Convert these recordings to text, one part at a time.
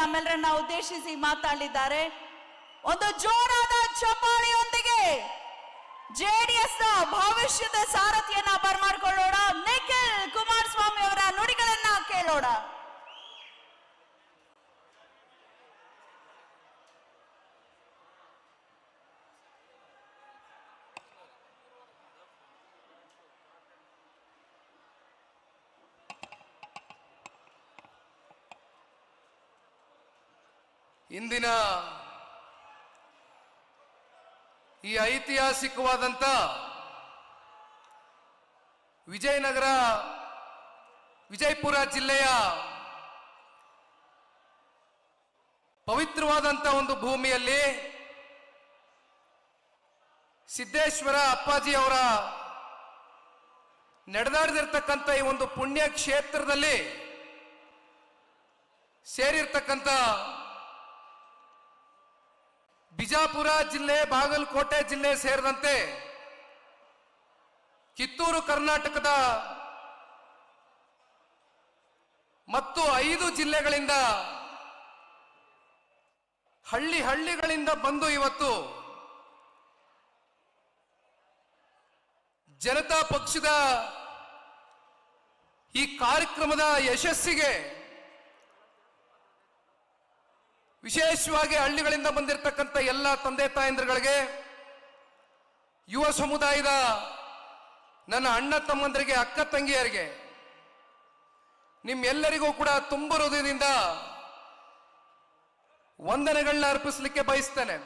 ನಮ್ಮೆಲ್ಲರನ್ನ ಉದ್ದೇಶಿಸಿ ಮಾತಾಡಲಿದ್ದಾರೆ. ಒಂದು ಜೋರಾದ ಚಪ್ಪಾಳೆಯೊಂದಿಗೆ ಜೆಡಿಎಸ್ ನ ಭವಿಷ್ಯದ ಸಾರಥಿಯನ್ನ ಬರಮಾಡಿಕೊಳ್ಳೋಣ. ನಿಖಿಲ್ ಕುಮಾರಸ್ವಾಮಿ ಅವರ ನುಡಿಗಳನ್ನ ಕೇಳೋಣ. ಇಂದಿನ ಈ ಐತಿಹಾಸಿಕವಾದಂಥ ವಿಜಯಪುರ ಜಿಲ್ಲೆಯ ಪವಿತ್ರವಾದಂಥ ಒಂದು ಭೂಮಿಯಲ್ಲಿ ಸಿದ್ದೇಶ್ವರ ಅಪ್ಪಾಜಿ ಅವರ ನಡೆದಾಡಿದಿರ್ತಕ್ಕಂಥ ಈ ಒಂದು ಪುಣ್ಯ ಕ್ಷೇತ್ರದಲ್ಲಿ ಸೇರಿರ್ತಕ್ಕಂಥ ಬಿಜಾಪುರ ಜಿಲ್ಲೆ, ಬಾಗಲಕೋಟೆ ಜಿಲ್ಲೆ ಸೇರಿದಂತೆ ಕಿತ್ತೂರು ಕರ್ನಾಟಕದ ಮತ್ತು 5 ಜಿಲ್ಲೆಗಳಿಂದ ಹಳ್ಳಿಗಳಿಂದ ಬಂದು ಇವತ್ತು ಜನತಾ ಪಕ್ಷದ ಈ ಕಾರ್ಯಕ್ರಮದ ಯಶಸ್ಸಿಗೆ ವಿಶೇಷವಾಗಿ ಹಳ್ಳಿಗಳಿಂದ ಬಂದಿರತಕ್ಕಂಥ ಎಲ್ಲ ತಂದೆ ತಾಯಂದಿರುಗಳಿಗೆ, ಯುವ ಸಮುದಾಯದ ನನ್ನ ಅಣ್ಣ ತಮ್ಮಂದರಿಗೆ, ಅಕ್ಕ ತಂಗಿಯರಿಗೆ, ನಿಮ್ಮೆಲ್ಲರಿಗೂ ಕೂಡ ತುಂಬ ಹೃದಯದಿಂದ ವಂದನೆಗಳನ್ನ ಅರ್ಪಿಸಲಿಕ್ಕೆ ಬಯಸ್ತೇನೆ.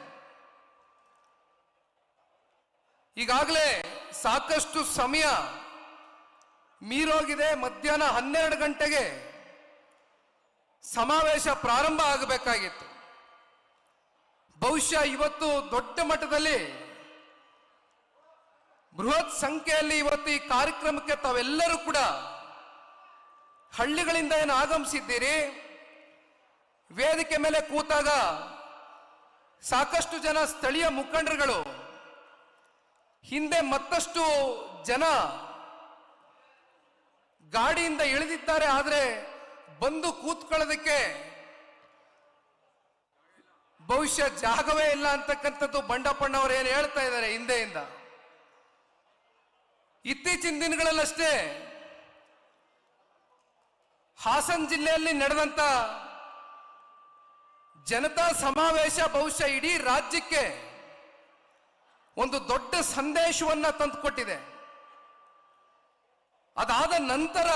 ಈಗಾಗಲೇ ಸಾಕಷ್ಟು ಸಮಯ ಮೀರೋಗಿದೆ. ಮಧ್ಯಾಹ್ನ 12 ಗಂಟೆಗೆ ಸಮಾವೇಶ ಪ್ರಾರಂಭ ಆಗಬೇಕಾಗಿತ್ತು. ಬಹುಶಃ ಇವತ್ತು ದೊಡ್ಡ ಮಟ್ಟದಲ್ಲಿ ಬೃಹತ್ ಸಂಖ್ಯೆಯಲ್ಲಿ ಇವತ್ತು ಈ ಕಾರ್ಯಕ್ರಮಕ್ಕೆ ತಾವೆಲ್ಲರೂ ಕೂಡ ಹಳ್ಳಿಗಳಿಂದ ಏನು ಆಗಮಿಸಿದ್ದೀರಿ, ವೇದಿಕೆ ಮೇಲೆ ಕೂತಾಗ ಸಾಕಷ್ಟು ಜನ ಸ್ಥಳೀಯ ಮುಖಂಡರುಗಳು, ಹಿಂದೆ ಮತ್ತಷ್ಟು ಜನ ಗಾಡಿಯಿಂದ ಇಳಿದಿದ್ದಾರೆ. ಆದರೆ ಬಂದು ಕೂತ್ಕೊಳ್ಳೋದಕ್ಕೆ ಬಹುಶಃ ಜಾಗವೇ ಇಲ್ಲ ಅಂತಕ್ಕಂಥದ್ದು ಬಂಡಪ್ಪಣ್ಣವರು ಏನು ಹೇಳ್ತಾ ಇದ್ದಾರೆ ಹಿಂದೆಯಿಂದ. ಇತ್ತೀಚಿನ ದಿನಗಳಲ್ಲಷ್ಟೇ ಹಾಸನ ಜಿಲ್ಲೆಯಲ್ಲಿ ನಡೆದಂತ ಜನತಾ ಸಮಾವೇಶ ಬಹುಶಃ ಇಡೀ ರಾಜ್ಯಕ್ಕೆ ಒಂದು ದೊಡ್ಡ ಸಂದೇಶವನ್ನ ತಂದುಕೊಟ್ಟಿದೆ. ಅದಾದ ನಂತರ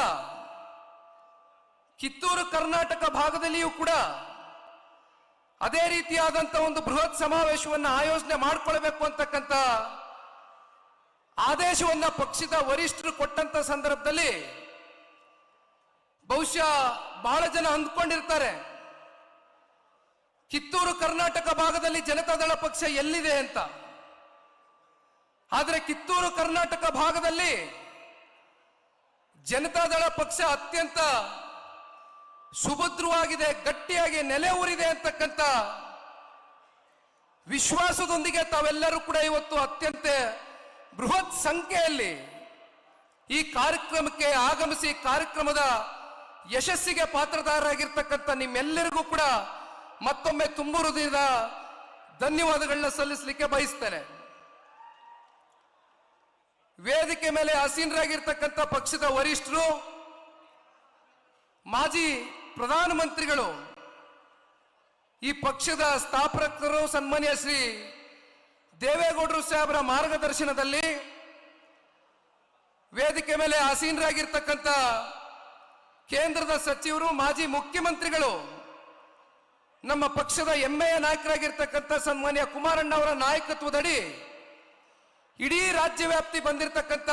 ಕಿತ್ತೂರು ಕರ್ನಾಟಕ ಭಾಗದಲ್ಲಿಯೂ ಕೂಡ ಅದೇ ರೀತಿಯಾದಂಥ ಒಂದು ಬೃಹತ್ ಸಮಾವೇಶವನ್ನು ಆಯೋಜನೆ ಮಾಡಿಕೊಳ್ಬೇಕು ಅಂತಕ್ಕಂಥ ಆದೇಶವನ್ನ ಪಕ್ಷದ ವರಿಷ್ಠರು ಕೊಟ್ಟಂತ ಸಂದರ್ಭದಲ್ಲಿ ಬಹುಶಃ ಬಹಳ ಜನ ಅಂದ್ಕೊಂಡಿರ್ತಾರೆ, ಕಿತ್ತೂರು ಕರ್ನಾಟಕ ಭಾಗದಲ್ಲಿ ಜನತಾದಳ ಪಕ್ಷ ಎಲ್ಲಿದೆ ಅಂತ. ಆದರೆ ಕಿತ್ತೂರು ಕರ್ನಾಟಕ ಭಾಗದಲ್ಲಿ ಜನತಾದಳ ಪಕ್ಷ ಅತ್ಯಂತ ಸುಭದ್ರವಾಗಿದೆ, ಗಟ್ಟಿಯಾಗಿ ನೆಲೆ ಊರಿದೆ ಅಂತಕ್ಕಂಥ ವಿಶ್ವಾಸದೊಂದಿಗೆ ತಾವೆಲ್ಲರೂ ಕೂಡ ಇವತ್ತು ಅತ್ಯಂತ ಬೃಹತ್ ಸಂಖ್ಯೆಯಲ್ಲಿ ಈ ಕಾರ್ಯಕ್ರಮಕ್ಕೆ ಆಗಮಿಸಿ ಕಾರ್ಯಕ್ರಮದ ಯಶಸ್ಸಿಗೆ ಪಾತ್ರಧಾರರಾಗಿರ್ತಕ್ಕಂಥ ನಿಮ್ಮೆಲ್ಲರಿಗೂ ಕೂಡ ಮತ್ತೊಮ್ಮೆ ತುಂಬ ಹೃದಯದ ಧನ್ಯವಾದಗಳನ್ನ ಸಲ್ಲಿಸಲಿಕ್ಕೆ ಬಯಸ್ತೇನೆ. ವೇದಿಕೆ ಮೇಲೆ ಆಸೀನರಾಗಿರ್ತಕ್ಕಂಥ ಪಕ್ಷದ ವರಿಷ್ಠರು, ಮಾಜಿ ಪ್ರಧಾನಮಂತ್ರಿಗಳು, ಈ ಪಕ್ಷದ ಸ್ಥಾಪಕರು ಸನ್ಮಾನ್ಯ ಶ್ರೀ ದೇವೇಗೌಡರು ಸಾಹೇಬರ ಮಾರ್ಗದರ್ಶನದಲ್ಲಿ ವೇದಿಕೆ ಮೇಲೆ ಆಸೀನರಾಗಿರ್ತಕ್ಕಂಥ ಕೇಂದ್ರದ ಸಚಿವರು, ಮಾಜಿ ಮುಖ್ಯಮಂತ್ರಿಗಳು, ನಮ್ಮ ಪಕ್ಷದ ಹೆಮ್ಮೆಯ ನಾಯಕರಾಗಿರ್ತಕ್ಕಂಥ ಸನ್ಮಾನ್ಯ ಕುಮಾರಣ್ಣ ಅವರ ನಾಯಕತ್ವದಡಿ ಇಡೀ ರಾಜ್ಯ ವ್ಯಾಪ್ತಿ ಬಂದಿರತಕ್ಕಂಥ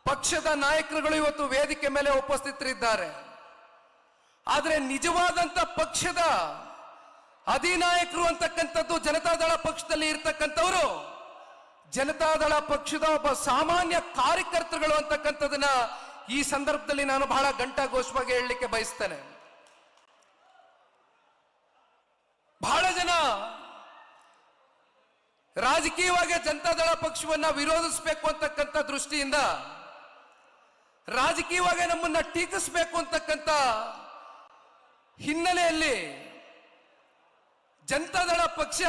ಪಕ್ಷದ ನಾಯಕರುಗಳು ಇವತ್ತು ವೇದಿಕೆ ಮೇಲೆ ಉಪಸ್ಥಿತರಿದ್ದಾರೆ. ಆದರೆ ನಿಜವಾದಂತ ಪಕ್ಷದ ಅಧಿನಾಯಕರು ಅಂತಕ್ಕಂಥದ್ದು ಜನತಾದಳ ಪಕ್ಷದಲ್ಲಿ ಇರ್ತಕ್ಕಂಥವರು ಜನತಾದಳ ಪಕ್ಷದ ಒಬ್ಬ ಸಾಮಾನ್ಯ ಕಾರ್ಯಕರ್ತರುಗಳು ಅಂತಕ್ಕಂಥದನ್ನ ಈ ಸಂದರ್ಭದಲ್ಲಿ ನಾನು ಬಹಳ ಘಂಟಾಘೋಷವಾಗಿ ಹೇಳಲಿಕ್ಕೆ ಬಯಸ್ತೇನೆ. ಬಹಳ ಜನ ರಾಜಕೀಯವಾಗಿ ಜನತಾದಳ ಪಕ್ಷವನ್ನ ವಿರೋಧಿಸಬೇಕು ಅಂತಕ್ಕಂಥ ದೃಷ್ಟಿಯಿಂದ, ರಾಜಕೀಯವಾಗಿ ನಮ್ಮನ್ನ ಟೀಕಿಸಬೇಕು ಅಂತಕ್ಕಂಥ ಹಿನ್ನೆಲೆಯಲ್ಲಿ ಜನತಾದಳ ಪಕ್ಷ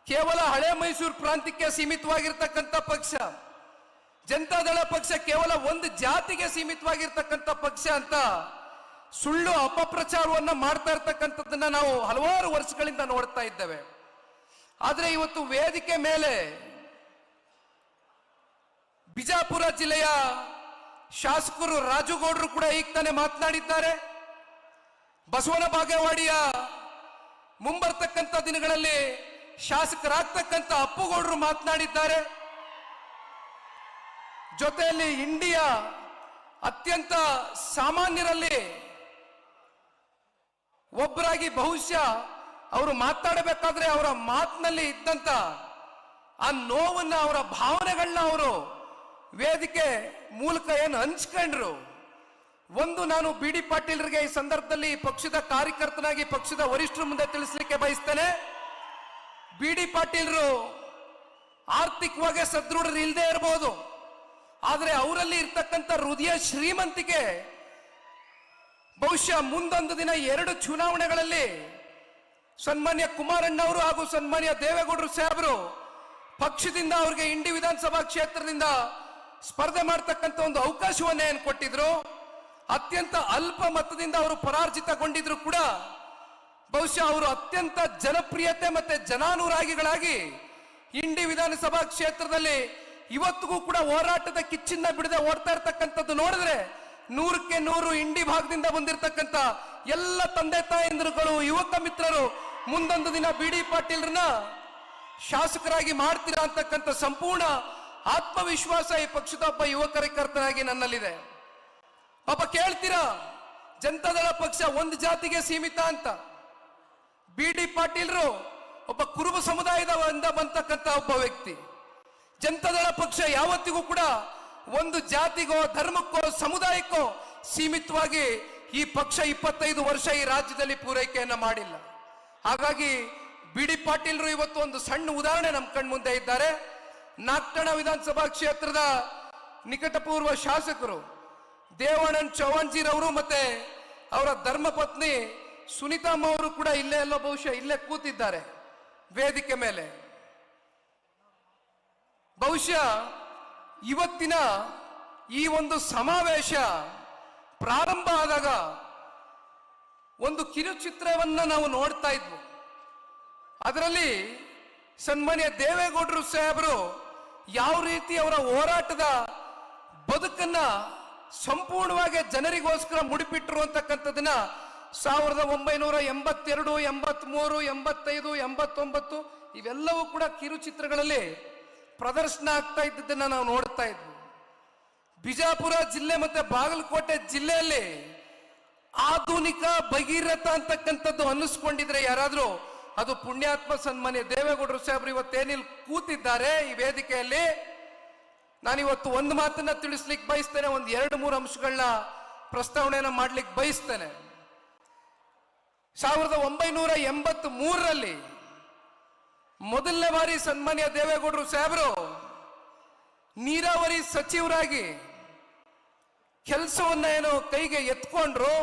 ಕೇವಲ ಹಳೆ ಮೈಸೂರು ಪ್ರಾಂತ್ಯಕ್ಕೆ ಸೀಮಿತವಾಗಿರ್ತಕ್ಕಂಥ ಪಕ್ಷ, ಜನತಾದಳ ಪಕ್ಷ ಕೇವಲ ಒಂದು ಜಾತಿಗೆ ಸೀಮಿತವಾಗಿರ್ತಕ್ಕಂಥ ಪಕ್ಷ ಅಂತ ಸುಳ್ಳು ಅಪಪ್ರಚಾರವನ್ನ ಮಾಡ್ತಾ ಇರ್ತಕ್ಕಂಥದ್ದನ್ನ ನಾವು ಹಲವಾರು ವರ್ಷಗಳಿಂದ ನೋಡ್ತಾ ಇದ್ದೇವೆ. ಆದ್ರೆ ಇವತ್ತು ವೇದಿಕೆ ಮೇಲೆ ಬಿಜಾಪುರ ಜಿಲ್ಲೆಯ ಶಾಸಕರು ರಾಜುಗೌಡರು ಕೂಡ ಈಗ ತಾನೇ ಮಾತನಾಡಿದ್ದಾರೆ. ಬಸವನ ಬಾಗೇವಾಡಿಯ ಮುಂಬರ್ತಕ್ಕಂಥ ದಿನಗಳಲ್ಲಿ ಶಾಸಕರಾಗ್ತಕ್ಕಂಥ ಅಪ್ಪುಗೌಡರು ಮಾತನಾಡಿದ್ದಾರೆ. ಜೊತೆಯಲ್ಲಿ ಇಂಡಿಯ ಅತ್ಯಂತ ಸಾಮಾನ್ಯರಲ್ಲಿ ಒಬ್ಬರಾಗಿ ಬಹುಶಃ ಅವರು ಮಾತಾಡಬೇಕಾದ್ರೆ ಅವರ ಮಾತಿನಲ್ಲಿ ಇದ್ದಂತ ಆ ನೋವನ್ನ, ಅವರ ಭಾವನೆಗಳನ್ನ ಅವರು ವೇದಿಕೆ ಮೂಲಕ ಏನು ಹಂಚ್ಕೊಂಡ್ರು. ಒಂದು ನಾನು ಬಿ ಡಿ ಪಾಟೀಲ್ರಿಗೆ ಈ ಸಂದರ್ಭದಲ್ಲಿ ಪಕ್ಷದ ಕಾರ್ಯಕರ್ತನಾಗಿ ಪಕ್ಷದ ವರಿಷ್ಠರ ಮುಂದೆ ತಿಳಿಸ್ಲಿಕ್ಕೆ ಬಯಸ್ತೇನೆ. ಬಿ ಡಿ ಪಾಟೀಲ್ರು ಆರ್ಥಿಕವಾಗಿ ಸದೃಢರು ಇಲ್ಲದೆ ಇರಬಹುದು, ಆದ್ರೆ ಅವರಲ್ಲಿ ಇರ್ತಕ್ಕಂಥ ಹೃದಯ ಶ್ರೀಮಂತಿಕೆ ಬಹುಶಃ ಮುಂದೊಂದು ದಿನ 2 ಚುನಾವಣೆಗಳಲ್ಲಿ ಸನ್ಮಾನ್ಯ ಕುಮಾರಣ್ಣವರು ಹಾಗೂ ಸನ್ಮಾನ್ಯ ದೇವೇಗೌಡರು ಸಾಹೇಬರು ಪಕ್ಷದಿಂದ ಅವ್ರಿಗೆ ಇಂಡಿ ವಿಧಾನಸಭಾ ಕ್ಷೇತ್ರದಿಂದ ಸ್ಪರ್ಧೆ ಮಾಡ್ತಕ್ಕಂಥ ಒಂದು ಅವಕಾಶವನ್ನ ಏನು ಕೊಟ್ಟಿದ್ರು. ಅತ್ಯಂತ ಅಲ್ಪ ಮತದಿಂದ ಅವರು ಪರಾರ್ಜಿತಗೊಂಡಿದ್ರು ಕೂಡ ಬಹುಶಃ ಅವರು ಅತ್ಯಂತ ಜನಪ್ರಿಯತೆ ಮತ್ತೆ ಜನಾನುರಾಗಿಗಳಾಗಿ ಇಂಡಿ ವಿಧಾನಸಭಾ ಕ್ಷೇತ್ರದಲ್ಲಿ ಇವತ್ತಿಗೂ ಕೂಡ ಹೋರಾಟದ ಕಿಚ್ಚನ್ನ ಬಿಡದೆ ಓಡ್ತಾ ಇರ್ತಕ್ಕಂಥದ್ದು ನೋಡಿದ್ರೆ 100ಕ್ಕೆ 100 ಇಂಡಿ ಭಾಗದಿಂದ ಬಂದಿರತಕ್ಕಂಥ ಎಲ್ಲ ತಂದೆ ತಾಯಂದಿರುಗಳು, ಯುವಕ ಮಿತ್ರರು ಮುಂದೊಂದು ದಿನ ಬಿ ಡಿ ಪಾಟೀಲ್ರನ್ನ ಶಾಸಕರಾಗಿ ಮಾಡ್ತೀರಾ ಅಂತಕ್ಕಂಥ ಸಂಪೂರ್ಣ ಆತ್ಮವಿಶ್ವಾಸ ಈ ಪಕ್ಷದ ಒಬ್ಬ ಯುವ ಕಾರ್ಯಕರ್ತನಾಗಿ ನನ್ನಲ್ಲಿದೆ. ಪಾಪ ಕೇಳ್ತೀರಾ, ಜನತಾದಳ ಪಕ್ಷ ಒಂದು ಜಾತಿಗೆ ಸೀಮಿತ ಅಂತ. ಬಿ ಡಿ ಪಾಟೀಲ್ರು ಒಬ್ಬ ಕುರುಬ ಸಮುದಾಯದಿಂದ ಬಂತಕ್ಕಂಥ ಒಬ್ಬ ವ್ಯಕ್ತಿ. ಜನತಾದಳ ಪಕ್ಷ ಯಾವತ್ತಿಗೂ ಕೂಡ ಒಂದು ಜಾತಿಗೋ ಧರ್ಮಕ್ಕೋ ಸಮುದಾಯಕ್ಕೋ ಸೀಮಿತವಾಗಿ ಈ ಪಕ್ಷ 25 ವರ್ಷ ಈ ರಾಜ್ಯದಲ್ಲಿ ಪೂರೈಕೆಯನ್ನ ಮಾಡಿಲ್ಲ. ಹಾಗಾಗಿ ಬಿ ಡಿ ಪಾಟೀಲ್ರು ಇವತ್ತು ಒಂದು ಸಣ್ಣ ಉದಾಹರಣೆ ನಮ್ಮ ಕಣ್ಮುಂದೆ ಇದ್ದಾರೆ. ನಾಗ್ಠಣ ವಿಧಾನಸಭಾ ಕ್ಷೇತ್ರದ ನಿಕಟಪೂರ್ವ ಶಾಸಕರು ದೇವಾನಂದ್ ಚೌಹಾಣ್ಜಿರವರು ಮತ್ತೆ ಅವರ ಧರ್ಮಪತ್ನಿ ಸುನೀತಮ್ಮ ಅವರು ಕೂಡ ಇಲ್ಲೇ ಎಲ್ಲೋ ಬಹುಶಃ ಇಲ್ಲೇ ಕೂತಿದ್ದಾರೆ ವೇದಿಕೆ ಮೇಲೆ. ಬಹುಶಃ ಇವತ್ತಿನ ಈ ಒಂದು ಸಮಾವೇಶ ಪ್ರಾರಂಭ ಆದಾಗ ಒಂದು ಕಿರುಚಿತ್ರವನ್ನ ನಾವು ನೋಡ್ತಾ ಇದ್ವು. ಅದರಲ್ಲಿ ಸನ್ಮಾನ್ಯ ದೇವೇಗೌಡರು ಸಾಹೇಬರು ಯಾವ ರೀತಿ ಅವರ ಹೋರಾಟದ ಬದುಕನ್ನ ಸಂಪೂರ್ಣವಾಗಿ ಜನರಿಗೋಸ್ಕರ ಮುಡಿಪಿಟ್ರು ಅಂತಕ್ಕಂಥದನ್ನ 1982, 83, 85, 89 ಇವೆಲ್ಲವೂ ಕೂಡ ಕಿರುಚಿತ್ರಗಳಲ್ಲಿ ಪ್ರದರ್ಶನ ಆಗ್ತಾ ಇದ್ದದನ್ನ ನಾವು ನೋಡ್ತಾ ಇದ್ವಿ. ಬಿಜಾಪುರ ಜಿಲ್ಲೆ ಮತ್ತೆ ಬಾಗಲಕೋಟೆ ಜಿಲ್ಲೆಯಲ್ಲಿ ಆಧುನಿಕ ಭಗೀರಥ ಅಂತಕ್ಕಂಥದ್ದು ಅನ್ನಿಸ್ಕೊಂಡಿದ್ರೆ ಯಾರಾದ್ರೂ ಅದು ಪುಣ್ಯಾತ್ಮ ಸನ್ಮಾನ್ಯ ದೇವೇಗೌಡರು ಸಾಹೇಬರು ಇವತ್ತೇನಿಲ್ಲಿ ಕೂತಿದ್ದಾರೆ ಈ ವೇದಿಕೆಯಲ್ಲಿ. ನಾನಿವತ್ತು ಒಂದು ಮಾತನ್ನ ತಿಳಿಸ್ಲಿಕ್ಕೆ ಬಯಸ್ತೇನೆ, ಒಂದು 2-3 ಅಂಶಗಳನ್ನ ಪ್ರಸ್ತಾವನೆಯನ್ನ ಮಾಡ್ಲಿಕ್ಕೆ ಬಯಸ್ತೇನೆ. 1983ರಲ್ಲಿ ಮೊದಲನೇ ಬಾರಿ ಸನ್ಮಾನ್ಯ ದೇವೇಗೌಡರು ಸಾಹೇಬರು ನೀರಾವರಿ ಸಚಿವರಾಗಿ ಕೆಲಸವನ್ನ ಏನೋ ಕೈಗೆ ಎತ್ಕೊಂಡ್ರು.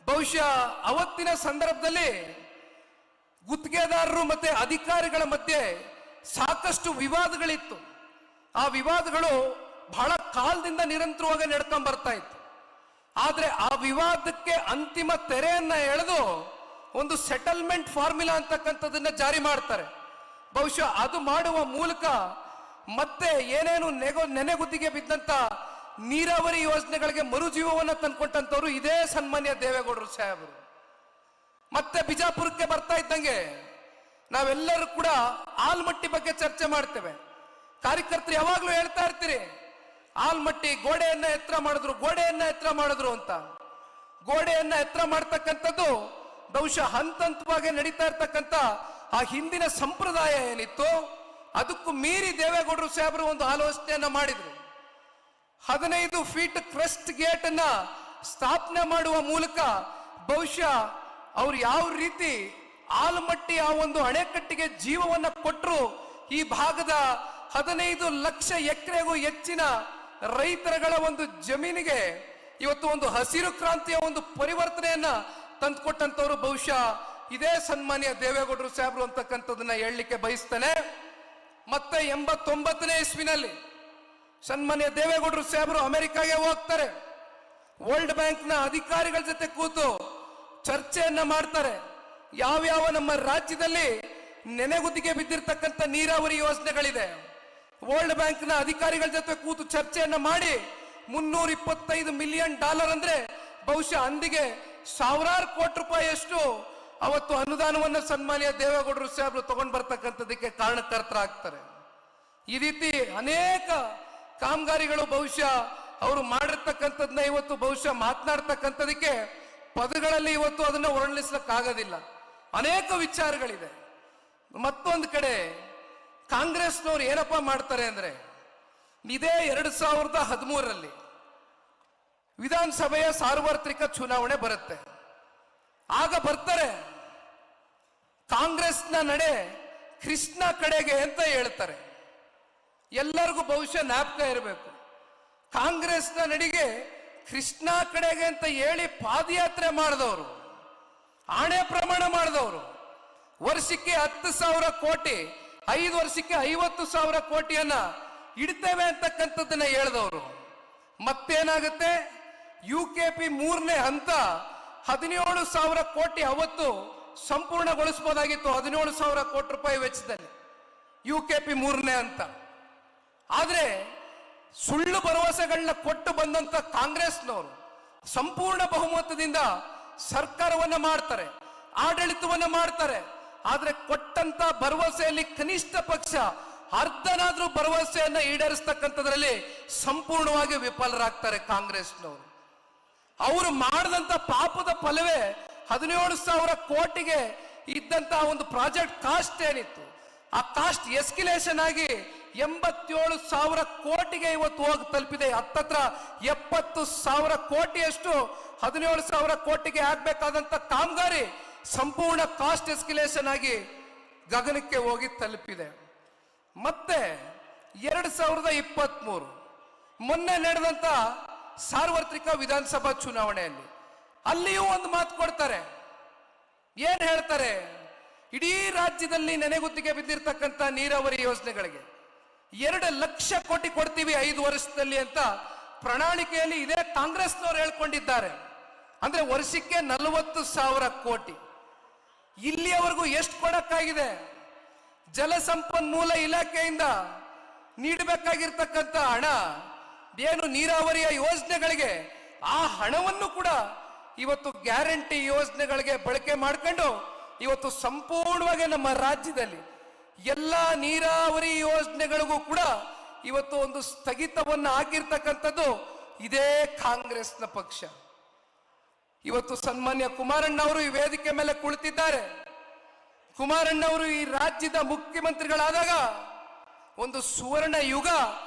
ಬಹುಶಃ ಅವತ್ತಿನ ಸಂದರ್ಭದಲ್ಲಿ ಗುತ್ತಿಗೆದಾರರು ಮತ್ತೆ ಅಧಿಕಾರಿಗಳ ಮಧ್ಯೆ ಸಾಕಷ್ಟು ವಿವಾದಗಳಿತ್ತು. ಆ ವಿವಾದಗಳು ಬಹಳ ಕಾಲದಿಂದ ನಿರಂತರವಾಗಿ ನಡ್ಕೊಂಡ್ ಬರ್ತಾ ಇತ್ತು. ಆದ್ರೆ ಆ ವಿವಾದಕ್ಕೆ ಅಂತಿಮ ತೆರೆಯನ್ನ ಎಳೆದು ಒಂದು ಸೆಟಲ್ಮೆಂಟ್ ಫಾರ್ಮುಲಾ ಅಂತಕ್ಕಂಥದನ್ನ ಜಾರಿ ಮಾಡ್ತಾರೆ. ಬಹುಶಃ ಅದು ಮಾಡುವ ಮೂಲಕ ಮತ್ತೆ ಏನೇನು ನೆನೆಗುದ್ದಿಗೆ ಬಿದ್ದಂತ ನೀರಾವರಿ ಯೋಜನೆಗಳಿಗೆ ಮರುಜೀವವನ್ನು ತಂದ್ಕೊಟ್ಟಂತವ್ರು ಇದೇ ಸನ್ಮಾನ್ಯ ದೇವೇಗೌಡರು ಸಾಹೇಬರು. ಮತ್ತೆ ಬಿಜಾಪುರಕ್ಕೆ ಬರ್ತಾ ಇದ್ದಂಗೆ ನಾವೆಲ್ಲರೂ ಕೂಡ ಆಲ್ಮಟ್ಟಿ ಬಗ್ಗೆ ಚರ್ಚೆ ಮಾಡ್ತೇವೆ. ಕಾರ್ಯಕರ್ತರು ಯಾವಾಗ್ಲೂ ಹೇಳ್ತಾ ಇರ್ತೀರಿ, ಆಲ್ಮಟ್ಟಿ ಗೋಡೆಯನ್ನ ಎತ್ತರ ಮಾಡಿದ್ರು ಅಂತ. ಗೋಡೆಯನ್ನ ಎತ್ತರ ಮಾಡ್ತಕ್ಕಂಥದ್ದು ಬಹುಶಃ ಹಂತವಾಗಿ ನಡೀತಾ ಇರ್ತಕ್ಕಂಥ ಆ ಹಿಂದಿನ ಸಂಪ್ರದಾಯ ಏನಿತ್ತು ಅದಕ್ಕೂ ಮೀರಿ ದೇವೇಗೌಡರು ಸಾಹೇಬರು ಒಂದು ಆಲೋಚನೆಯನ್ನ ಮಾಡಿದ್ರು. 15 ಫೀಟ್ ಕ್ರಸ್ಟ್ ಗೇಟ್ ಅನ್ನ ಸ್ಥಾಪನೆ ಮಾಡುವ ಮೂಲಕ ಬಹುಶಃ ಅವ್ರು ಯಾವ ರೀತಿ ಆಲಮಟ್ಟಿ ಆ ಒಂದು ಅಣೆಕಟ್ಟಿಗೆ ಜೀವವನ್ನ ಕೊಟ್ಟರು. ಈ ಭಾಗದ 15 ಲಕ್ಷ ಎಕರೆಗೂ ಹೆಚ್ಚಿನ ರೈತರುಗಳ ಒಂದು ಜಮೀನಿಗೆ ಇವತ್ತು ಒಂದು ಹಸಿರು ಕ್ರಾಂತಿಯ ಒಂದು ಪರಿವರ್ತನೆಯನ್ನ ತಂದುಕೊಟ್ಟಂತವ್ರು ಬಹುಶಃ ಇದೇ ಸನ್ಮಾನ್ಯ ದೇವೇಗೌಡರು ಸಾಹೇಬ್ರು ಅಂತಕ್ಕಂಥದ್ದನ್ನ ಹೇಳಲಿಕ್ಕೆ ಬಯಸ್ತೇನೆ. ಮತ್ತೆ 89ನೇ ಇಸ್ವಿನಲ್ಲಿ ಸನ್ಮಾನ್ಯ ದೇವೇಗೌಡರು ಸಾಹೇಬ್ರು ಅಮೆರಿಕಾಗೆ ಹೋಗ್ತಾರೆ. ವರ್ಲ್ಡ್ ಬ್ಯಾಂಕ್ನ ಅಧಿಕಾರಿಗಳ ಜೊತೆ ಕೂತು ಚರ್ಚೆಯನ್ನ ಮಾಡ್ತಾರೆ. ಯಾವ್ಯಾವ ನಮ್ಮ ರಾಜ್ಯದಲ್ಲಿ ನೆನೆಗುದಿಗೆ ಬಿದ್ದಿರ್ತಕ್ಕಂಥ ನೀರಾವರಿ ಯೋಜನೆಗಳಿದೆ, ವರ್ಲ್ಡ್ ಬ್ಯಾಂಕ್ನ ಅಧಿಕಾರಿಗಳ ಜೊತೆ ಕೂತು ಚರ್ಚೆಯನ್ನ ಮಾಡಿ $325 ಮಿಲಿಯನ್ ಅಂದ್ರೆ ಬಹುಶಃ ಅಂದಿಗೆ ಸಾವಿರಾರು ಕೋಟಿ ರೂಪಾಯಿಯಷ್ಟು ಅವತ್ತು ಅನುದಾನವನ್ನು ಸನ್ಮಾನ್ಯ ದೇವೇಗೌಡರು ಸಾಹೇಬ್ರು ತಗೊಂಡ್ ಬರ್ತಕ್ಕಂಥದಕ್ಕೆ ಕಾರಣಕರ್ತರಾಗ್ತಾರೆ. ಈ ರೀತಿ ಅನೇಕ ಕಾಮಗಾರಿಗಳು ಬಹುಶಃ ಅವರು ಮಾಡಿರ್ತಕ್ಕಂಥದ್ದನ್ನ ಇವತ್ತು ಬಹುಶಃ ಮಾತನಾಡ್ತಕ್ಕಂಥದಕ್ಕೆ ಪದಗಳಲ್ಲಿ ಇವತ್ತು ಅದನ್ನ ವರ್ಣಿಸ್ಲಿಕ್ಕಾಗೋದಿಲ್ಲ. ಅನೇಕ ವಿಚಾರಗಳಿದೆ. ಮತ್ತೊಂದು ಕಡೆ ಕಾಂಗ್ರೆಸ್ನವ್ರು ಏನಪ್ಪ ಮಾಡ್ತಾರೆ ಅಂದ್ರೆ, ಇದೇ 2013ರಲ್ಲಿ ವಿಧಾನಸಭೆಯ ಸಾರ್ವತ್ರಿಕ ಚುನಾವಣೆ ಬರುತ್ತೆ. ಆಗ ಬರ್ತಾರೆ, ಕಾಂಗ್ರೆಸ್ನ ನಡೆ ಕೃಷ್ಣ ಕಡೆಗೆ ಅಂತ ಹೇಳ್ತಾರೆ. ಎಲ್ಲರಿಗೂ ಬಹುಶಃ ಜ್ಞಾಪಕ ಇರಬೇಕು, ಕಾಂಗ್ರೆಸ್ನ ನಡಿಗೆ ಕೃಷ್ಣ ಕಡೆಗೆ ಅಂತ ಹೇಳಿ ಪಾದಯಾತ್ರೆ ಮಾಡಿದವರು, ಆಣೆ ಪ್ರಮಾಣ ಮಾಡಿದವರು, ವರ್ಷಕ್ಕೆ 10,000 ಕೋಟಿ, 5 ವರ್ಷಕ್ಕೆ 50,000 ಕೋಟಿಯನ್ನ ಇಡ್ತೇವೆ ಅಂತಕ್ಕಂಥದ್ದನ್ನ ಹೇಳಿದವರು. ಮತ್ತೇನಾಗುತ್ತೆ, UKP 3ನೇ ಹಂತ 17,000 ಕೋಟಿ ಅವತ್ತು ಸಂಪೂರ್ಣಗೊಳಿಸಬಹುದಾಗಿತ್ತು, 17,000 ಕೋಟಿ ರೂಪಾಯಿ ವೆಚ್ಚದಲ್ಲಿ UKP 3ನೇ ಹಂತ. ಆದ್ರೆ ಸುಳ್ಳು ಭರವಸೆಗಳನ್ನ ಕೊಟ್ಟು ಬಂದಂತ ಕಾಂಗ್ರೆಸ್ನವರು ಸಂಪೂರ್ಣ ಬಹುಮತದಿಂದ ಸರ್ಕಾರವನ್ನ ಮಾಡ್ತಾರೆ, ಆಡಳಿತವನ್ನ ಮಾಡ್ತಾರೆ. ಆದ್ರೆ ಕೊಟ್ಟಂತ ಭರವಸೆಯಲ್ಲಿ ಕನಿಷ್ಠ ಪಕ್ಷ ಅರ್ಧನಾದ್ರೂ ಭರವಸೆಯನ್ನ ಈಡೇರಿಸ್ತಕ್ಕಂಥದ್ರಲ್ಲಿ ಸಂಪೂರ್ಣವಾಗಿ ವಿಫಲರಾಗ್ತಾರೆ ಕಾಂಗ್ರೆಸ್ನವರು. ಅವರು ಮಾಡಿದಂತ ಪಾಪದ ಫಲವೇ 17,000 ಕೋಟಿಗೆ ಇದ್ದಂತ ಒಂದು ಪ್ರಾಜೆಕ್ಟ್ ಕಾಸ್ಟ್ ಏನಿತ್ತು, ಆ ಕಾಸ್ಟ್ ಎಸ್ಕಿಲೇಷನ್ ಆಗಿ 87,000 ಕೋಟಿಗೆ ಇವತ್ತು ಹೋಗಿ ತಲುಪಿದೆ. ಹತ್ತತ್ರ 70,000 ಕೋಟಿಯಷ್ಟು 17,000 ಕೋಟಿಗೆ ಆಗ್ಬೇಕಾದಂತ ಕಾಮಗಾರಿ ಸಂಪೂರ್ಣ ಕಾಸ್ಟ್ ಎಸ್ಕಿಲೇಷನ್ ಆಗಿ ಗಗನಕ್ಕೆ ಹೋಗಿ ತಲುಪಿದೆ. ಮತ್ತೆ 2023 ಮೊನ್ನೆ ನಡೆದಂತ ಸಾರ್ವತ್ರಿಕ ವಿಧಾನಸಭಾ ಚುನಾವಣೆಯಲ್ಲಿ ಅಲ್ಲಿಯೂ ಒಂದು ಮಾತು ಕೊಡ್ತಾರೆ. ಏನ್ ಹೇಳ್ತಾರೆ, ಇಡೀ ರಾಜ್ಯದಲ್ಲಿ ನೆನೆಗುತ್ತಿಗೆ ಬಿದ್ದಿರ್ತಕ್ಕಂಥ ನೀರಾವರಿ ಯೋಜನೆಗಳಿಗೆ 2 ಲಕ್ಷ ಕೋಟಿ ಕೊಡ್ತೀವಿ 5 ವರ್ಷದಲ್ಲಿ ಅಂತ ಪ್ರಣಾಳಿಕೆಯಲ್ಲಿ ಇದೇ ಕಾಂಗ್ರೆಸ್ನವರು ಹೇಳ್ಕೊಂಡಿದ್ದಾರೆ. ಅಂದ್ರೆ ವರ್ಷಕ್ಕೆ 40,000 ಕೋಟಿ. ಇಲ್ಲಿಯವರೆಗೂ ಎಷ್ಟು ಕೊಡಕ್ಕಾಗಿದೆ? ಜಲಸಂಪನ್ಮೂಲ ಇಲಾಖೆಯಿಂದ ನೀಡಬೇಕಾಗಿರ್ತಕ್ಕಂಥ ಹಣ ಏನು ನೀರಾವರಿಯ ಯೋಜನೆಗಳಿಗೆ, ಆ ಹಣವನ್ನು ಕೂಡ ಇವತ್ತು ಗ್ಯಾರಂಟಿ ಯೋಜನೆಗಳಿಗೆ ಬಳಕೆ ಮಾಡ್ಕೊಂಡು ಇವತ್ತು ಸಂಪೂರ್ಣವಾಗಿ ನಮ್ಮ ರಾಜ್ಯದಲ್ಲಿ ಎಲ್ಲ ನೀರಾವರಿ ಯೋಜನೆಗಳಿಗೂ ಕೂಡ ಇವತ್ತು ಒಂದು ಸ್ಥಗಿತವನ್ನು ಹಾಕಿರ್ತಕ್ಕಂಥದ್ದು ಇದೇ ಕಾಂಗ್ರೆಸ್ನ ಪಕ್ಷ. ಇವತ್ತು ಸನ್ಮಾನ್ಯ ಕುಮಾರಣ್ಣ ಅವರು ಈ ವೇದಿಕೆ ಮೇಲೆ ಕುಳಿತಿದ್ದಾರೆ. ಕುಮಾರಣ್ಣ ಅವರು ಈ ರಾಜ್ಯದ ಮುಖ್ಯಮಂತ್ರಿಗಳಾದಾಗ ಒಂದು ಸುವರ್ಣ ಯುಗ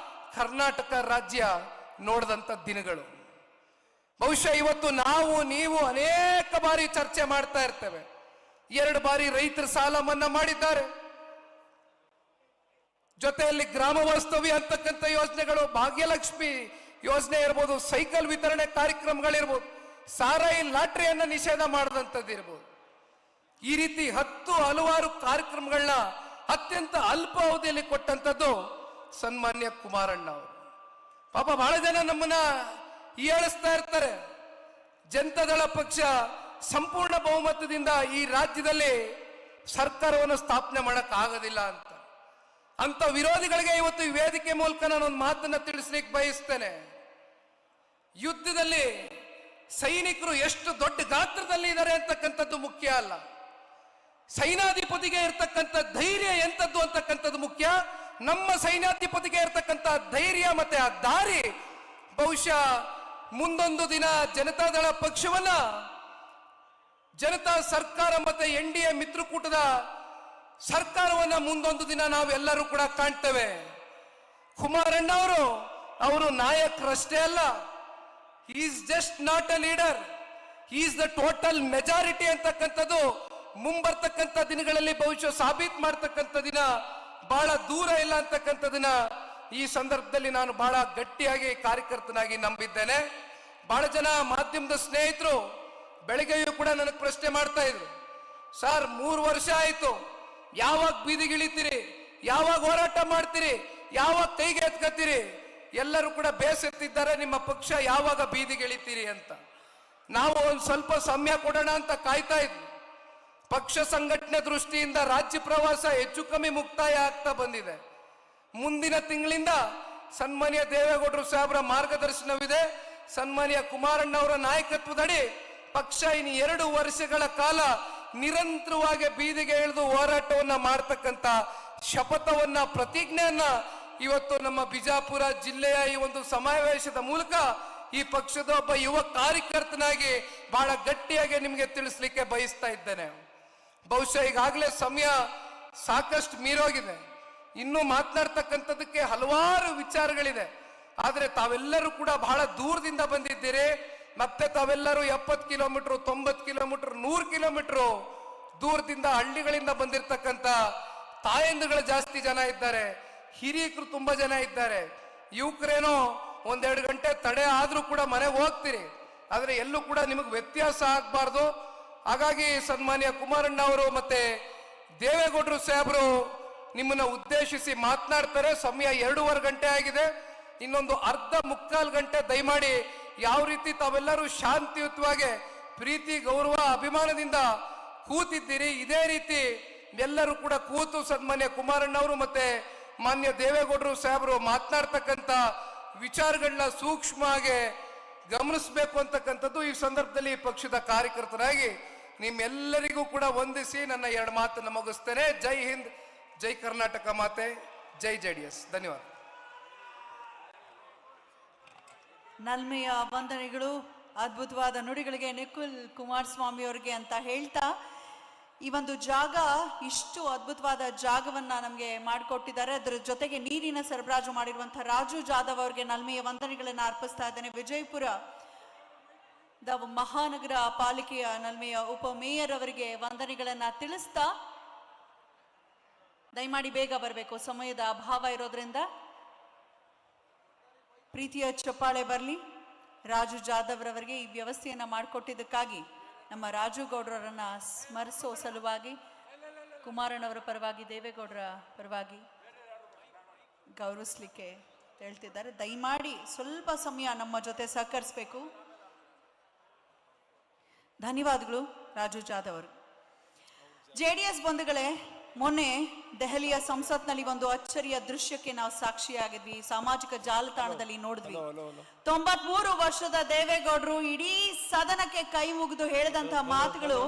ಕರ್ನಾಟಕ ರಾಜ್ಯ ನೋಡಿದಂತ ದಿನಗಳು. ಬಹುಶಃ ಇವತ್ತು ನಾವು ನೀವು ಅನೇಕ ಬಾರಿ ಚರ್ಚೆ ಮಾಡ್ತಾ ಇರ್ತೇವೆ. 2 ಬಾರಿ ರೈತರ ಸಾಲ ಮನ್ನಾ ಮಾಡಿದ್ದಾರೆ, ಜೊತೆಯಲ್ಲಿ ಗ್ರಾಮ ವಾಸ್ತವ್ಯ ಅಂತಕ್ಕಂಥ ಯೋಜನೆಗಳು, ಭಾಗ್ಯಲಕ್ಷ್ಮಿ ಯೋಜನೆ ಇರ್ಬೋದು, ಸೈಕಲ್ ವಿತರಣೆ ಕಾರ್ಯಕ್ರಮಗಳಿರ್ಬೋದು, ಸಾರಾಯಿ ಲಾಟ್ರಿಯನ್ನ ನಿಷೇಧ ಮಾಡದಂಥದ್ದು ಇರ್ಬೋದು. ಈ ರೀತಿ ಹಲವಾರು ಕಾರ್ಯಕ್ರಮಗಳನ್ನ ಅತ್ಯಂತ ಅಲ್ಪ ಅವಧಿಯಲ್ಲಿ ಕೊಟ್ಟಂಥದ್ದು ಸನ್ಮಾನ್ಯ ಕುಮಾರಣ್ಣ ಅವರು. ಪಾಪ ಬಹಳ ಜನ ನಮ್ಮನ್ನ ಹೀಯಾಳಿಸ್ತಾ ಇರ್ತಾರೆ, ಜನತಾದಳ ಪಕ್ಷ ಸಂಪೂರ್ಣ ಬಹುಮತದಿಂದ ಈ ರಾಜ್ಯದಲ್ಲಿ ಸರ್ಕಾರವನ್ನು ಸ್ಥಾಪನೆ ಮಾಡಕ್ ಆಗೋದಿಲ್ಲ ಅಂತ ವಿರೋಧಿಗಳಿಗೆ ಇವತ್ತು ಈ ವೇದಿಕೆ ಮೂಲಕ ನಾನು ಒಂದು ಮಾತನ್ನ ತಿಳಿಸ್ಲಿಕ್ಕೆ ಬಯಸ್ತೇನೆ. ಯುದ್ಧದಲ್ಲಿ ಸೈನಿಕರು ಎಷ್ಟು ದೊಡ್ಡ ಗಾತ್ರದಲ್ಲಿ ಇದ್ದಾರೆ ಅಂತಕ್ಕಂಥದ್ದು ಮುಖ್ಯ ಅಲ್ಲ, ಸೈನ್ಯಾಧಿಪತಿಗೆ ಇರ್ತಕ್ಕಂಥ ಧೈರ್ಯ ಎಂತದ್ದು ಅಂತಕ್ಕಂಥದ್ದು ಮುಖ್ಯ. ನಮ್ಮ ಸೈನ್ಯಾಧಿಪತಿಗೆ ಇರ್ತಕ್ಕಂಥ ಧೈರ್ಯ ಮತ್ತೆ ಆ ದಾರಿ ಬಹುಶಃ ಮುಂದೊಂದು ದಿನ ಜನತಾದಳ ಪಕ್ಷವನ್ನ ಜನತಾ ಸರ್ಕಾರ ಮತ್ತೆ NDA ಮಿತ್ರಕೂಟದ ಸರ್ಕಾರವನ್ನ ಮುಂದೊಂದು ದಿನ ನಾವೆಲ್ಲರೂ ಕೂಡ ಕಾಣ್ತೇವೆ. ಕುಮಾರಣ್ಣ ಅವರು ನಾಯಕರಷ್ಟೇ ಅಲ್ಲ, is just not a leader, is the total majority ಅಂತಕ್ಕಂಥದ್ದು ಮುಂಬರ್ತಕ್ಕಂಥ ದಿನಗಳಲ್ಲಿ ಬಹುಶಃ ಸಾಬೀತು ಮಾಡ್ತಕ್ಕಂಥ ದಿನ ಬಹಳ ದೂರ ಇಲ್ಲ ಅಂತಕ್ಕಂಥದನ್ನ ಈ ಸಂದರ್ಭದಲ್ಲಿ ನಾನು ಬಹಳ ಗಟ್ಟಿಯಾಗಿ ಕಾರ್ಯಕರ್ತನಾಗಿ ನಂಬಿದ್ದೇನೆ. ಬಹಳ ಜನ ಮಾಧ್ಯಮದ ಸ್ನೇಹಿತರು ಬೆಳಗ್ಗೆಯೂ ಕೂಡ ನನಗೆ ಪ್ರಶ್ನೆ ಮಾಡ್ತಾ ಇದ್ರು, ಸರ್ 3 ವರ್ಷ ಆಯ್ತು, ಯಾವಾಗ ಬೀದಿಗಿಳಿತೀರಿ, ಯಾವಾಗ ಹೋರಾಟ ಮಾಡ್ತೀರಿ, ಯಾವಾಗ ಕೈಗೆ ಎತ್ಕತ್ತೀರಿ? ಎಲ್ಲರೂ ಕೂಡ ಬೇಸೆತ್ತಿದ್ದಾರೆ, ನಿಮ್ಮ ಪಕ್ಷ ಯಾವಾಗ ಬೀದಿಗಿಳಿತೀರಿ ಅಂತ. ನಾವು ಒಂದು ಸ್ವಲ್ಪ ಸಮಯ ಕೊಡೋಣ ಅಂತ ಕಾಯ್ತಾ ಇದ್ವಿ. ಪಕ್ಷ ಸಂಘಟನೆ ದೃಷ್ಟಿಯಿಂದ ರಾಜ್ಯ ಪ್ರವಾಸ ಹೆಚ್ಚು ಕಮ್ಮಿ ಮುಕ್ತಾಯ ಆಗ್ತಾ ಬಂದಿದೆ. ಮುಂದಿನ ತಿಂಗಳಿಂದ ಸನ್ಮಾನ್ಯ ದೇವೇಗೌಡರು ಸಾಹೇಬರ ಮಾರ್ಗದರ್ಶನವಿದೆ. ಸನ್ಮಾನ್ಯ ಕುಮಾರಣ್ಣವರ ನಾಯಕತ್ವದಡಿ ಪಕ್ಷ ಇನ್ನು 2 ವರ್ಷಗಳ ಕಾಲ ನಿರಂತರವಾಗಿ ಬೀದಿಗೆ ಇಳಿದು ಹೋರಾಟವನ್ನ ಮಾಡ್ತಕ್ಕಂಥ ಶಪಥವನ್ನ, ಪ್ರತಿಜ್ಞೆಯನ್ನ ಇವತ್ತು ನಮ್ಮ ಬಿಜಾಪುರ ಜಿಲ್ಲೆಯ ಈ ಒಂದು ಸಮಾವೇಶದ ಮೂಲಕ ಈ ಪಕ್ಷದ ಒಬ್ಬ ಯುವ ಕಾರ್ಯಕರ್ತನಾಗಿ ಬಹಳ ಗಟ್ಟಿಯಾಗಿ ನಿಮಗೆ ತಿಳಿಸ್ಲಿಕ್ಕೆ ಬಯಸ್ತಾ ಇದ್ದೇನೆ. ಬಹುಶಃ ಈಗಾಗಲೇ ಸಮಯ ಸಾಕಷ್ಟು ಮೀರೋಗಿದೆ, ಇನ್ನೂ ಮಾತನಾಡ್ತಕ್ಕಂಥದಕ್ಕೆ ಹಲವಾರು ವಿಚಾರಗಳಿದೆ. ಆದರೆ ತಾವೆಲ್ಲರೂ ಕೂಡ ಬಹಳ ದೂರದಿಂದ ಬಂದಿದ್ದೀರಿ. ಮತ್ತೆ ತಾವೆಲ್ಲರೂ 70 ಕಿಲೋಮೀಟರ್, 90 ಕಿಲೋಮೀಟರ್, 100 ಕಿಲೋಮೀಟರ್ ದೂರದಿಂದ, ಹಳ್ಳಿಗಳಿಂದ ಬಂದಿರತಕ್ಕಂಥ ತಾಯಂದಿಗಳು ಜಾಸ್ತಿ ಜನ ಇದ್ದಾರೆ, ಹಿರಿಯಕರು ತುಂಬಾ ಜನ ಇದ್ದಾರೆ. ಯುವಕರೇನೋ 1-2 ಗಂಟೆ ತಡೆ ಆದ್ರೂ ಕೂಡ ಮನೆಗೆ ಹೋಗ್ತೀರಿ, ಆದ್ರೆ ಎಲ್ಲೂ ಕೂಡ ನಿಮಗೆ ವ್ಯತ್ಯಾಸ ಆಗ್ಬಾರ್ದು. ಹಾಗಾಗಿ ಸನ್ಮಾನ್ಯ ಕುಮಾರಣ್ಣ ಅವರು ಮತ್ತೆ ದೇವೇಗೌಡರು ಸಾಹೇಬರು ನಿಮ್ಮನ್ನ ಉದ್ದೇಶಿಸಿ ಮಾತನಾಡ್ತಾರೆ. ಸಮಯ 2.5 ಗಂಟೆ ಆಗಿದೆ. ಇನ್ನೊಂದು ಅರ್ಧ ಮುಕ್ಕಾಲು ಗಂಟೆ ದಯಮಾಡಿ ಯಾವ ರೀತಿ ತಾವೆಲ್ಲರೂ ಶಾಂತಿಯುತವಾಗಿ ಪ್ರೀತಿ, ಗೌರವ, ಅಭಿಮಾನದಿಂದ ಕೂತಿದ್ದೀರಿ, ಇದೇ ರೀತಿ ಎಲ್ಲರೂ ಕೂಡ ಕೂತು ಸನ್ಮಾನ್ಯ ಕುಮಾರಣ್ಣವರು ಮತ್ತೆ ಮಾನ್ಯ ದೇವೇಗೌಡರು ಸಾಹೇಬರು ಮಾತನಾಡ್ತಕ್ಕಂಥ ವಿಚಾರಗಳನ್ನ ಸೂಕ್ಷ್ಮವಾಗಿ ಗಮನಿಸಬೇಕು ಅಂತಕ್ಕಂಥದ್ದು ಈ ಸಂದರ್ಭದಲ್ಲಿ ಪಕ್ಷದ ಕಾರ್ಯಕರ್ತರಾಗಿ ನಿಮ್ಮೆಲ್ಲರಿಗೂ ಕೂಡ ವಂದಿಸಿ ನನ್ನ 2 ಮಾತನ್ನು ಮುಗಿಸ್ತೇನೆ. ಜೈ ಹಿಂದ್, ಜೈ ಕರ್ನಾಟಕ ಮಾತೆ, ಜೈ JDS. ಧನ್ಯವಾದ. ನಲ್ಮೆಯ ವಂದನೆಗಳು, ಅದ್ಭುತವಾದ ನುಡಿಗಳಿಗೆ ನಿಖಿಲ್ ಕುಮಾರಸ್ವಾಮಿ ಅವರಿಗೆ ಅಂತ ಹೇಳ್ತಾ, ಈ ಒಂದು ಜಾಗ, ಇಷ್ಟು ಅದ್ಭುತವಾದ ಜಾಗವನ್ನ ನಮಗೆ ಮಾಡಿಕೊಟ್ಟಿದ್ದಾರೆ. ಅದರ ಜೊತೆಗೆ ನೀರಿನ ಸರಬರಾಜು ಮಾಡಿರುವಂತಹ ರಾಜು ಜಾಧವ್ ಅವರಿಗೆ ನಲ್ಮೆಯ ವಂದನೆಗಳನ್ನ ಅರ್ಪಿಸ್ತಾ ಇದ್ದೇನೆ. ವಿಜಯಪುರ ಮಹಾನಗರ ಪಾಲಿಕೆಯ ನಲ್ಮೆಯ ಉಪಮೇಯರ್ ಅವರಿಗೆ ವಂದನೆಗಳನ್ನ ತಿಳಿಸ್ತಾ, ದಯಮಾಡಿ ಬೇಗ ಬರಬೇಕು, ಸಮಯದ ಅಭಾವ ಇರೋದ್ರಿಂದ. ಪ್ರೀತಿಯ ಚಪ್ಪಾಳೆ ಬರಲಿ ರಾಜು ಜಾಧವ್ ರವರಿಗೆ ಈ ವ್ಯವಸ್ಥೆಯನ್ನ ಮಾಡಿಕೊಟ್ಟಿದ್ದಕ್ಕಾಗಿ. ನಮ್ಮ ರಾಜು ಗೌಡ್ರವರನ್ನ ಸ್ಮರಿಸೋ ಸಲುವಾಗಿ ಕುಮಾರಣ್ಣವರ ಪರವಾಗಿ, ದೇವೇಗೌಡರ ಪರವಾಗಿ ಗೌರವಿಸ್ಲಿಕ್ಕೆ ಹೇಳ್ತಿದ್ದಾರೆ. ದಯಮಾಡಿ ಸ್ವಲ್ಪ ಸಮಯ ನಮ್ಮ ಜೊತೆ ಸಹಕರಿಸಬೇಕು. ಧನ್ಯವಾದಗಳು ರಾಜು ಜಾಧವ್ ಅವರು. JDS ಬಂಧುಗಳೇ, ಮೊನ್ನೆ ದೆಹಲಿಯ ಸಂಸತ್ನಲ್ಲಿ ಒಂದು ಅಚ್ಚರಿಯ ದೃಶ್ಯಕ್ಕೆ ನಾವು ಸಾಕ್ಷಿಯಾಗಿದ್ವಿ, ಸಾಮಾಜಿಕ ಜಾಲತಾಣದಲ್ಲಿ ನೋಡಿದ್ವಿ. 93 ವರ್ಷದ ದೇವೇಗೌಡರು ಇಡೀ ಸದನಕ್ಕೆ ಕೈ ಮುಗಿದು ಹೇಳಿದಂತಹ ಮಾತುಗಳು